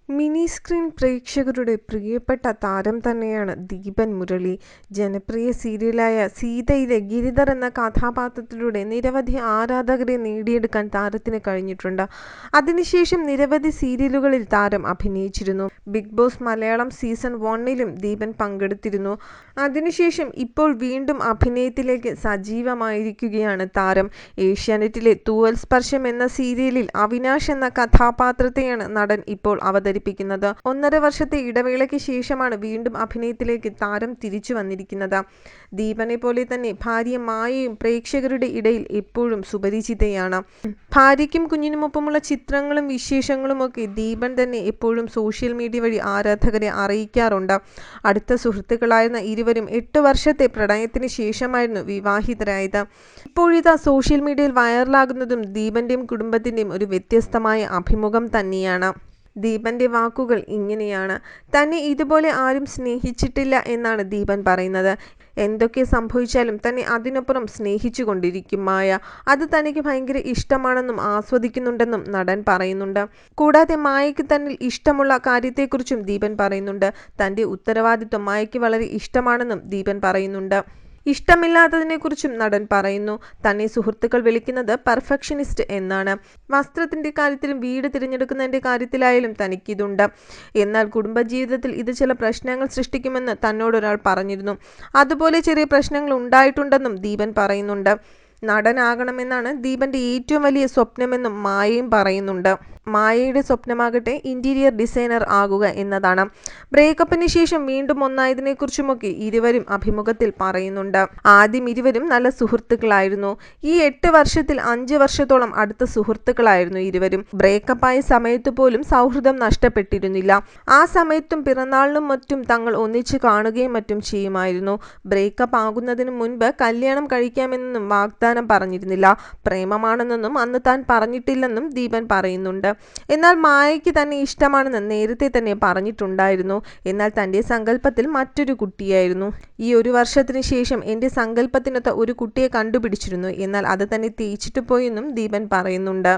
Mini screen പ്രേക്ഷകരുടെ പ്രിയപ്പെട്ട താരം തന്നെയാണ് ദീപൻ മുരളി. ജനപ്രിയ സീരിയലായ സീതയിലെ ഗിരിധർ എന്ന കഥാപാത്രത്തിലൂടെ നിരവധി ആരാധകരെ നേടിയെടുക്കാൻ താരത്തിന് കഴിഞ്ഞിട്ടുണ്ട്. അതിനുശേഷം നിരവധി സീരിയലുകളിൽ താരം അഭിനയിച്ചിരുന്നു. ബിഗ് ബോസ് മലയാളം സീസൺ 1ലും ദീപൻ പങ്കെടുത്തിരുന്നു. അതിനുശേഷം ഇപ്പോൾ വീണ്ടും അഭിനയത്തിലേക്ക് സജീവമായിരിക്കുകയാണ് താരം. ഏഷ്യാനെറ്റിലെ തൂവൽ സ്പർശം എന്ന സീരിയലിൽ അവിനാശ് എന്ന കഥാപാത്രത്തെയാണ് നടൻ ഇപ്പോൾ അവതരിപ്പിക്കുന്നത്. 1.5 വർഷത്തെ ഇടവേളയ്ക്ക് ശേഷമാണ് വീണ്ടും അഭിനയത്തിലേക്ക് താരം തിരിച്ചു വന്നിരിക്കുന്നത്. ദീപനെ പോലെ തന്നെ ഭാര്യ മായയും പ്രേക്ഷകരുടെ ഇടയിൽ എപ്പോഴും സുപരിചിതയാണ്. ഭാര്യയ്ക്കും കുഞ്ഞിനുമൊപ്പമുള്ള ചിത്രങ്ങളും വിശേഷങ്ങളുമൊക്കെ ദീപൻ തന്നെ എപ്പോഴും സോഷ്യൽ മീഡിയ വഴി ആരാധകരെ അറിയിക്കാറുണ്ട്. അടുത്ത സുഹൃത്തുക്കളായിരുന്ന ഇരുവരും 8 വർഷത്തെ പ്രണയത്തിന് ശേഷമായിരുന്നു വിവാഹിതരായത്. ഇപ്പോഴിതാ സോഷ്യൽ മീഡിയയിൽ വൈറലാകുന്നതും ദീപന്റെയും കുടുംബത്തിന്റെയും ഒരു വ്യത്യസ്തമായ അഭിമുഖം തന്നെയാണ്. ദീപന്റെ വാക്കുകൾ ഇങ്ങനെയാണ്. തന്നെ ഇതുപോലെ ആരും സ്നേഹിച്ചിട്ടില്ല എന്നാണ് ദീപൻ പറയുന്നത്. എന്തൊക്കെ സംഭവിച്ചാലും തന്നെ അതിനപ്പുറം സ്നേഹിച്ചു കൊണ്ടിരിക്കും മായ. അത് തനിക്ക് ഭയങ്കര ഇഷ്ടമാണെന്നും ആസ്വദിക്കുന്നുണ്ടെന്നും നടൻ പറയുന്നുണ്ട്. കൂടാതെ മായയ്ക്ക് തന്നിൽ ഇഷ്ടമുള്ള കാര്യത്തെക്കുറിച്ചും ദീപൻ പറയുന്നുണ്ട്. തൻ്റെ ഉത്തരവാദിത്വം മായയ്ക്ക് വളരെ ഇഷ്ടമാണെന്നും ദീപൻ പറയുന്നുണ്ട്. ഇഷ്ടമില്ലാത്തതിനെക്കുറിച്ചും നടൻ പറയുന്നു. തന്നെ സുഹൃത്തുക്കൾ വിളിക്കുന്നത് പെർഫെക്ഷനിസ്റ്റ് എന്നാണ്. വസ്ത്രത്തിൻ്റെ കാര്യത്തിലും വീട് തിരഞ്ഞെടുക്കുന്നതിൻ്റെ കാര്യത്തിലായാലും തനിക്കിതുണ്ട്. എന്നാൽ കുടുംബജീവിതത്തിൽ ഇത് ചില പ്രശ്നങ്ങൾ സൃഷ്ടിക്കുമെന്ന് തന്നോടൊരാൾ പറഞ്ഞിരുന്നു. അതുപോലെ ചെറിയ പ്രശ്നങ്ങൾ ഉണ്ടായിട്ടുണ്ടെന്നും ദീപൻ പറയുന്നുണ്ട്. നടനാകണമെന്നാണ് ദീപന്റെ ഏറ്റവും വലിയ സ്വപ്നമെന്നും മായയും പറയുന്നുണ്ട്. മായയുടെ സ്വപ്നമാകട്ടെ ഇന്റീരിയർ ഡിസൈനർ ആകുക എന്നതാണ്. ബ്രേക്കപ്പിന് ശേഷം വീണ്ടും ഒന്നായതിനെക്കുറിച്ചുമൊക്കെ ഇരുവരും അഭിമുഖത്തിൽ പറയുന്നുണ്ട്. ആദ്യം ഇരുവരും നല്ല സുഹൃത്തുക്കളായിരുന്നു. ഈ 8 വർഷത്തിൽ 5 വർഷത്തോളം അടുത്ത സുഹൃത്തുക്കളായിരുന്നു ഇരുവരും. ബ്രേക്കപ്പായ സമയത്ത് പോലും സൗഹൃദം നഷ്ടപ്പെട്ടിരുന്നില്ല. ആ സമയത്തും പിറന്നാളിനും മറ്റും തങ്ങൾ ഒന്നിച്ച് കാണുകയും മറ്റും ചെയ്യുമായിരുന്നു. ബ്രേക്കപ്പ് ആകുന്നതിന് മുൻപ് കല്യാണം കഴിക്കാമെന്നും വാഗ്ദാനം പറഞ്ഞിരുന്നില്ല. പ്രേമമാണെന്നൊന്നും അന്ന് താൻ പറഞ്ഞിട്ടില്ലെന്നും ദീപൻ പറയുന്നുണ്ട്. എന്നാൽ മായയ്ക്ക് തന്നെ ഇഷ്ടമാണെന്ന് നേരത്തെ തന്നെ പറഞ്ഞിട്ടുണ്ടായിരുന്നു. എന്നാൽ തൻ്റെ സങ്കല്പത്തിൽ മറ്റൊരു കുട്ടിയായിരുന്നു. ഈ 1 വർഷത്തിന് ശേഷം എൻ്റെ സങ്കല്പത്തിനൊത്ത ഒരു കുട്ടിയെ കണ്ടുപിടിച്ചിരുന്നു. എന്നാൽ അത് തന്നെ തേച്ചിട്ട് പോയെന്നും ദീപൻ പറയുന്നുണ്ട്.